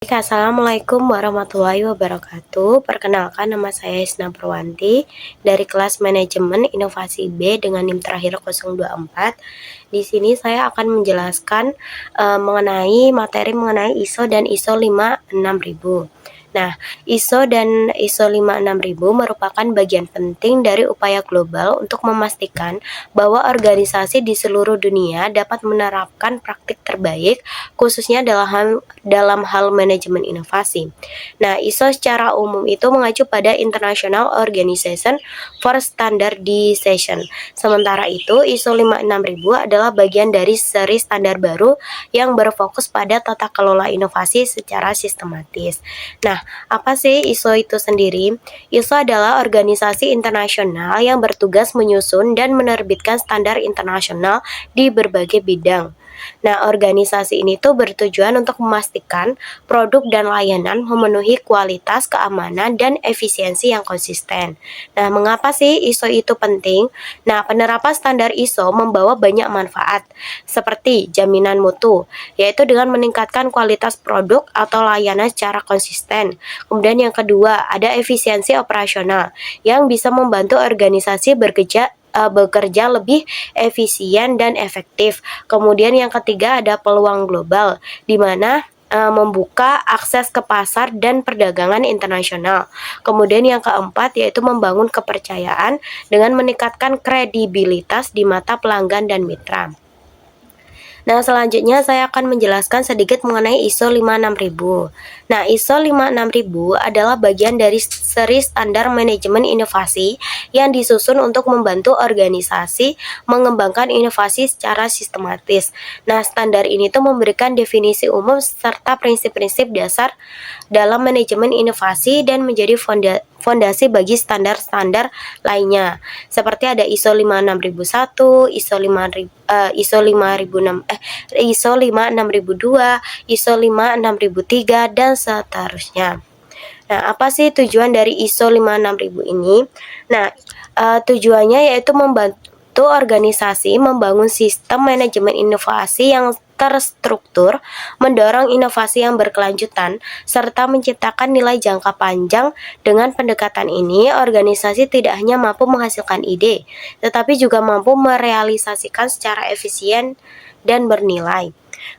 Assalamualaikum warahmatullahi wabarakatuh. Perkenalkan, nama saya Isna Purwanti dari kelas Manajemen Inovasi B dengan NIM terakhir 024. Di sini saya akan menjelaskan mengenai materi mengenai ISO dan ISO 56000. Nah, ISO dan ISO 56000 merupakan bagian penting dari upaya global untuk memastikan bahwa organisasi di seluruh dunia dapat menerapkan praktik terbaik, khususnya dalam hal manajemen inovasi. Nah, ISO secara umum itu mengacu pada International Organization for Standardization. Sementara itu, ISO 56000 adalah bagian dari seri standar baru yang berfokus pada tata kelola inovasi secara sistematis. Nah, apa sih ISO itu sendiri? ISO adalah organisasi internasional yang bertugas menyusun dan menerbitkan standar internasional di berbagai bidang. Nah, organisasi ini tuh bertujuan untuk memastikan produk dan layanan memenuhi kualitas, keamanan, dan efisiensi yang konsisten. Nah, mengapa sih ISO itu penting? Nah, penerapan standar ISO membawa banyak manfaat, seperti jaminan mutu, yaitu dengan meningkatkan kualitas produk atau layanan secara konsisten. Kemudian yang kedua, ada efisiensi operasional, yang bisa membantu organisasi bekerja lebih efisien dan efektif. Kemudian yang ketiga ada peluang global, di mana membuka akses ke pasar dan perdagangan internasional. Kemudian yang keempat yaitu membangun kepercayaan dengan meningkatkan kredibilitas di mata pelanggan dan mitra. Nah, selanjutnya saya akan menjelaskan sedikit mengenai ISO 56000. Nah, ISO 56000 adalah bagian dari seri standar manajemen inovasi yang disusun untuk membantu organisasi mengembangkan inovasi secara sistematis. Nah, standar ini tuh memberikan definisi umum serta prinsip-prinsip dasar dalam manajemen inovasi dan menjadi fondasi bagi standar-standar lainnya. Seperti ada ISO 56001, ISO 56002, ISO 56003 dan seterusnya. Nah, apa sih tujuan dari ISO 56000 ini? Nah, tujuannya yaitu membantu organisasi membangun sistem manajemen inovasi yang terstruktur, mendorong inovasi yang berkelanjutan, serta menciptakan nilai jangka panjang. Dengan pendekatan ini, organisasi tidak hanya mampu menghasilkan ide, tetapi juga mampu merealisasikan secara efisien dan bernilai.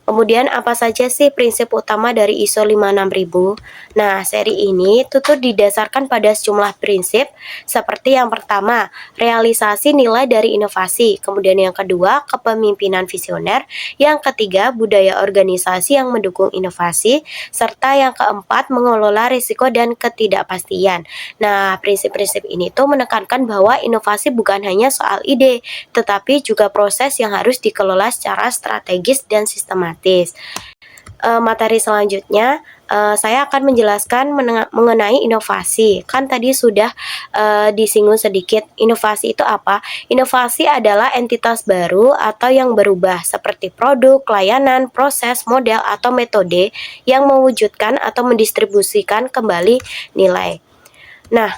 Kemudian apa saja sih prinsip utama dari ISO 56000? Nah, seri ini tuh didasarkan pada sejumlah prinsip seperti yang pertama, realisasi nilai dari inovasi, kemudian yang kedua, kepemimpinan visioner, yang ketiga, budaya organisasi yang mendukung inovasi, serta yang keempat, mengelola risiko dan ketidakpastian. Nah, prinsip-prinsip ini tuh menekankan bahwa inovasi bukan hanya soal ide, tetapi juga proses yang harus dikelola secara strategis dan sistematis. Materi selanjutnya saya akan menjelaskan mengenai inovasi. Kan tadi sudah disinggung sedikit. Inovasi itu apa? Inovasi adalah entitas baru atau yang berubah seperti produk, layanan, proses, model, atau metode yang mewujudkan atau mendistribusikan kembali nilai. Nah,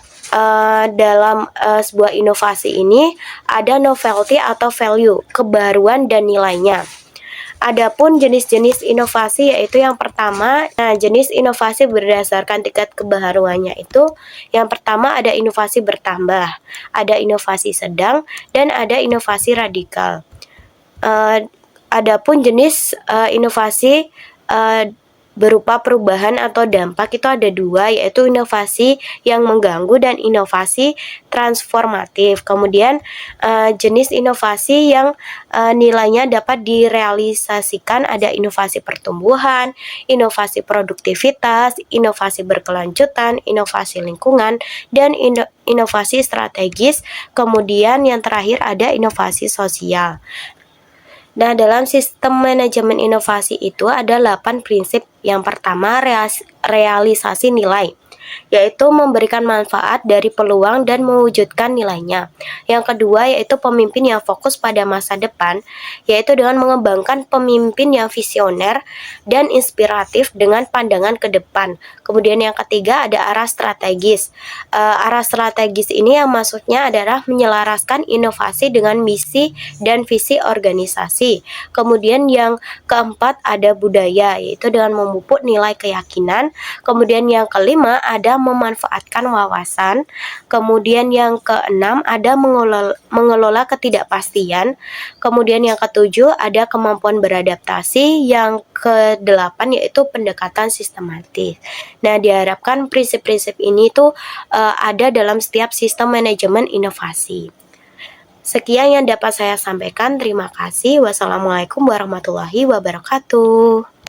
dalam sebuah inovasi ini ada novelty atau value, kebaruan dan nilainya. Adapun jenis-jenis inovasi yaitu yang pertama, jenis inovasi berdasarkan tingkat kebaruannya itu yang pertama ada inovasi bertambah, ada inovasi sedang, dan ada inovasi radikal. Adapun jenis inovasi berupa perubahan atau dampak itu ada dua, yaitu inovasi yang mengganggu dan inovasi transformatif. Kemudian jenis inovasi yang nilainya dapat direalisasikan ada inovasi pertumbuhan, inovasi produktivitas, inovasi berkelanjutan, inovasi lingkungan, dan inovasi strategis. Kemudian yang terakhir ada inovasi sosial. Nah, dalam sistem manajemen inovasi itu ada 8 prinsip. Yang pertama, realisasi nilai. yaitu memberikan manfaat dari peluang dan mewujudkan nilainya. Yang kedua yaitu pemimpin yang fokus pada masa depan, yaitu dengan mengembangkan pemimpin yang visioner dan inspiratif dengan pandangan ke depan. Kemudian yang ketiga ada arah strategis. Arah strategis ini yang maksudnya adalah menyelaraskan inovasi dengan misi dan visi organisasi. Kemudian yang keempat ada budaya, yaitu dengan memupuk nilai keyakinan. Kemudian yang kelima ada memanfaatkan wawasan. Kemudian yang keenam ada mengelola ketidakpastian. Kemudian yang ketujuh ada kemampuan beradaptasi. Yang kedelapan yaitu pendekatan sistematis. Nah, diharapkan prinsip-prinsip ini tuh ada dalam setiap sistem manajemen inovasi. Sekian yang dapat saya sampaikan. Terima kasih. Wassalamualaikum warahmatullahi wabarakatuh.